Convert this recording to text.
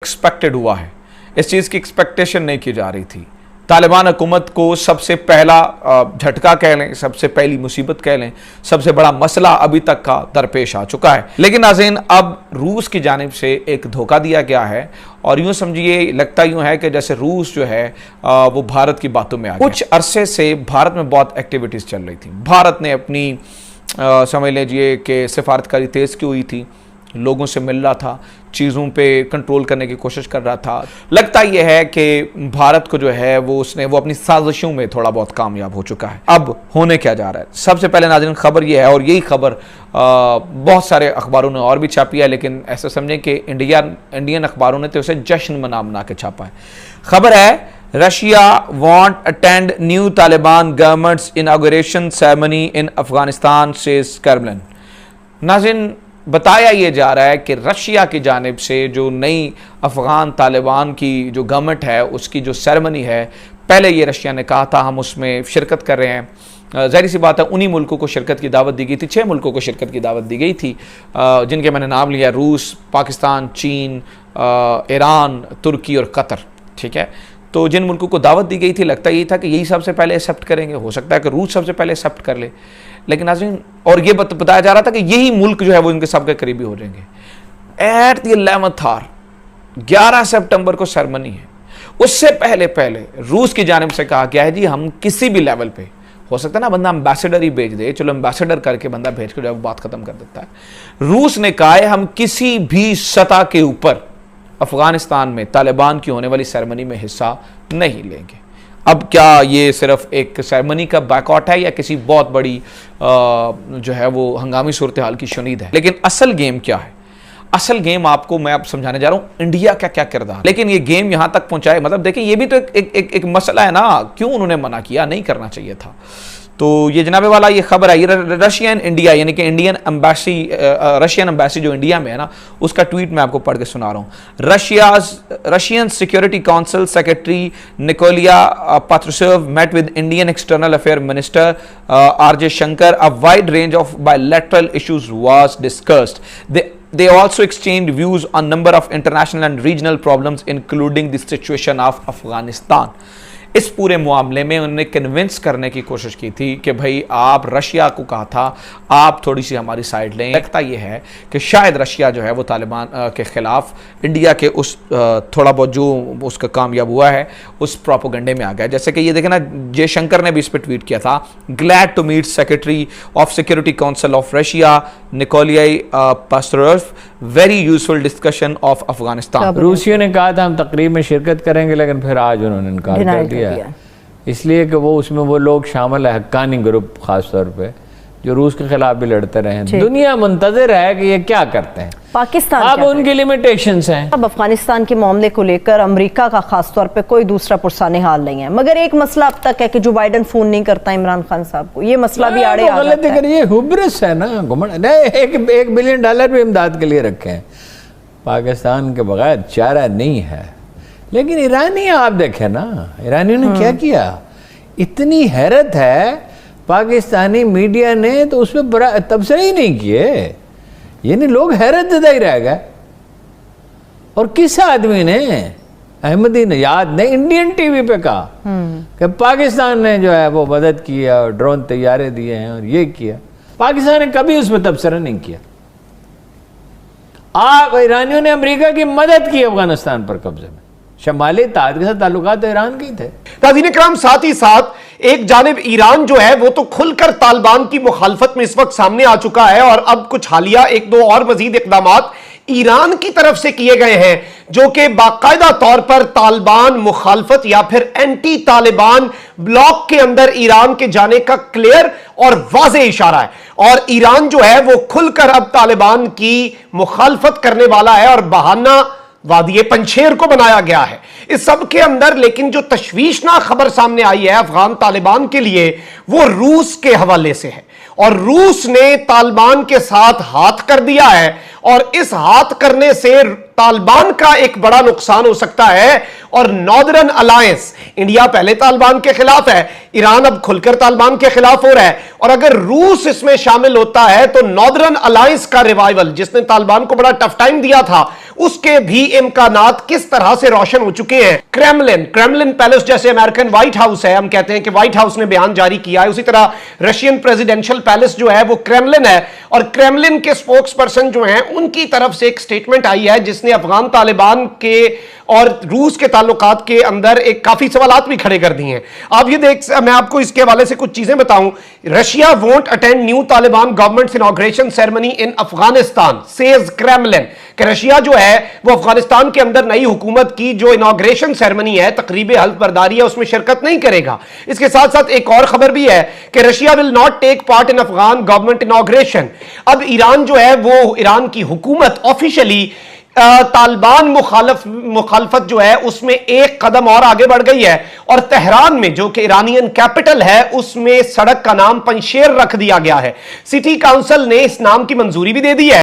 Unexpected हुआ है, इस चीज़ की एक्सपेक्टेशन नहीं की जा रही थी। तालिबान हुकूमत को सबसे पहला झटका कह लें, सबसे पहली मुसीबत कह लें, सबसे बड़ा मसला अभी तक का दरपेश आ चुका है। लेकिन नाज़रीन, अब रूस की जानिब से एक धोखा दिया गया है और यूँ समझिए, लगता यूँ है कि जैसे रूस जो है वो भारत की बातों में आ गया। कुछ अरसे से भारत में बहुत एक्टिविटीज़ चल रही थी। भारत ने अपनी समझ लीजिए कि सिफारतकारी तेज़ की हुई थी, लोगों से मिल रहा था, चीज़ों पे कंट्रोल करने की कोशिश कर रहा था। लगता यह है कि भारत को जो है वो अपनी साजिशों में थोड़ा बहुत कामयाब हो चुका है। अब होने क्या जा रहा है, सबसे पहले नाज़रीन खबर यह है, और यही खबर बहुत सारे अखबारों ने और भी छापी है, लेकिन ऐसा समझें कि इंडियन अखबारों ने तो उसे जश्न मना के छापा है। खबर है, Russia want attend new Taliban governments inauguration ceremony इन अफगानिस्तान सेज क्रेमलिन। नाज़रीन, बताया यह जा रहा है कि रशिया की जानिब से जो नई अफ़गान तालिबान की जो गवर्नमेंट है उसकी जो सेरेमनी है, पहले ये रशिया ने कहा था हम उसमें शिरकत कर रहे हैं। ज़ाहिर सी बात है, उन्हीं मुल्कों को शिरकत की दावत दी गई थी, 6 मुल्कों को शिरकत की दावत दी गई थी, जिनके मैंने नाम लिया, रूस, पाकिस्तान, चीन, ईरान, तुर्की और कतर। ठीक है, तो जिन मुल्कों को दावत दी गई थी, लगता यही था कि यही सबसे पहले एक्सेप्ट करेंगे। हो सकता है कि रूस सबसे पहले एक्सेप्ट कर ले, लेकिन नाज़रीन, और ये बताया जा रहा था कि यही मुल्क जो है वो इनके सबके करीबी हो जाएंगे। एट द 11th आवर 11 सितंबर को सेरेमनी है, उससे पहले रूस की जानिब से कहा गया है जी हम किसी भी लेवल पे, हो सकता है ना बंदा एम्बेसडर ही भेज दे, चलो एम्बेसडर करके बंदा भेज कर जो है बात खत्म कर देता है। रूस ने कहा है हम किसी भी सतह के ऊपर अफगानिस्तान में तालिबान की होने वाली सेरेमनी में हिस्सा नहीं लेंगे। अब क्या ये सिर्फ एक सेरेमनी का बैकआउट है या किसी बहुत बड़ी जो है वो हंगामी सूरत हाल की शुनीद है? लेकिन असल गेम क्या है? असल गेम आपको मैं अब समझाने जा रहा हूं, इंडिया का क्या किरदार। लेकिन ये गेम यहां तक पहुंचाए, मतलब देखिए ये भी तो एक मसला है ना, क्यों उन्होंने मना किया, नहीं करना चाहिए था। तो ये जनाबे वाला ये खबर आई, रशियन इंडिया यानी कि रशियन एम्बेसी जो इंडिया में है ना, उसका ट्वीट मैं आपको पढ़ के सुना रहा हूँ। Russian security council secretary Nikolai Patrushev met with Indian external affair minister R J. Shankar. A wide range of bilateral issues was discussed. They also exchanged views on number of international and regional problems including the situation of Afghanistan. इस पूरे मामले में उन्होंने convince करने की कोशिश की थी कि भाई आप, रशिया को कहा था आप थोड़ी सी हमारी साइड लें। लगता यह है कि शायद रशिया जो है वो तालिबान के ख़िलाफ़ इंडिया के उस थोड़ा बहुत जो उसका कामयाब हुआ है उस प्रोपोगंडे में आ गया। जैसे कि ये देखें ना, जयशंकर ने भी इस पर ट्वीट किया था, glad to meet secretary of security council of Russia Nikolai पास्टरोव, very useful discussion of Afghanistan. रूसियों ने कहा था हम तकरीब में शिरकत करेंगे, लेकिन फिर आज उन्होंने इनकार कर दिया, इसलिए कि वो उसमें वो लोग शामिल है, हक्कानी ग्रुप खास तौर पे, जो रूस के खिलाफ भी लड़ते रहे हैं। दुनिया मुंतज़िर है कि ये क्या करते हैं, पाकिस्तान अब उनकी लिमिटेशंस हैं। अब अफगानिस्तान के मामले को लेकर अमेरिका का खास तौर पे कोई दूसरा पुरसाने हाल नहीं है, मगर एक मसला अब तक है कि जो बाइडन फोन नहीं करता इमरान खान साहब को, ये मसला भी आड़े आ जाता है। ये हुब्रिस है ना, घमंड। $1 बिलियन भी इमदाद के लिए रखे हैं, पाकिस्तान के बगैर चारा नहीं है। लेकिन ईरानी आप देखें ना, ईरानियों ने क्या किया, इतनी हैरत है, पाकिस्तानी मीडिया ने तो उस पर तबसरे ही नहीं किए, यानी लोग हैरत ज़दा ही रह गए। और किस आदमी ने, अहमदी नयाद ने इंडियन टीवी पे कहा कि पाकिस्तान ने जो है वो मदद किया और ड्रोन तैयारे दिए हैं और ये किया। पाकिस्तान ने कभी उसमें तबसरा नहीं किया। आप ईरानियों ने अमेरिका की मदद की अफगानिस्तान पर कब्जे में, शमाली इत्तेहाद के साथ ताल्लुकात तो ईरान के ही थे। नाज़रीन इकराम, साथ ही साथ एक जानिब ईरान जो है वो तो खुलकर तालिबान की मुखालफत में इस वक्त सामने आ चुका है, और अब कुछ हालिया 1-2 और मजीद इकदामात ईरान की तरफ से किए गए हैं जो कि बाकायदा तौर पर तालिबान मुखालफत या फिर एंटी तालिबान ब्लॉक के अंदर ईरान के जाने का क्लियर और वाज़े इशारा है। और ईरान जो है वो खुलकर अब तालिबान की मुखालफत करने वाला है और बहाना वादिये पंछेर को बनाया गया है इस सब के अंदर। लेकिन जो तशवीशनाक खबर सामने आई है अफगान तालिबान के लिए, वो रूस के हवाले से है, और रूस ने तालिबान के साथ हाथ कर दिया है, और इस हाथ करने से तालिबान का एक बड़ा नुकसान हो सकता है, और नॉर्दर्न अलायंस, इंडिया पहले तालिबान के खिलाफ है, ईरान अब खुलकर तालिबान के खिलाफ हो रहा है, और अगर रूस इसमें शामिल होता है तो नॉर्दर्न अलायंस का रिवाइवल, जिसने तालिबान को बड़ा टफ टाइम दिया था, उसके भी इम्कानात किस तरह से रोशन हो चुके हैं। क्रेमलिन पैलेस, जैसे अमेरिकन व्हाइट हाउस है, हम कहते हैं कि व्हाइट हाउस ने बयान जारी किया है, उसी तरह रशियन प्रेसिडेंशियल पैलेस जो है वो क्रेमलिन है, और क्रेमलिन के स्पोक्स पर्सन जो हैं उनकी तरफ से एक स्टेटमेंट आई है जिसने अफगान तालिबान के और रूस के ताल्लुकात के अंदर एक काफी सवालात भी खड़े कर दिए हैं। आप ये देख, मैं आपको इसके हवाले से कुछ चीजें बताऊं। Russia won't attend new Taliban government inauguration ceremony in Afghanistan, says Kremlin, कि रशिया जो है वो अफगानिस्तान के अंदर नई हुकूमत की जो इनॉग्रेशन सेरेमनी है, तकरीब हल्फ बर्दारी है, उसमें शिरकत नहीं करेगा। इसके साथ साथ एक और खबर भी है कि Russia will not take part in Afghan government inauguration. अब ईरान जो है वो, ईरान की हुकूमत ऑफिशियली तालिबान मुखालफत जो है उसमें एक कदम और आगे बढ़ गई है, और तेहरान में जो कि ईरानियन कैपिटल है उसमें सड़क का नाम पंशेर रख दिया गया है। सिटी काउंसिल ने इस नाम की मंजूरी भी दे दी है।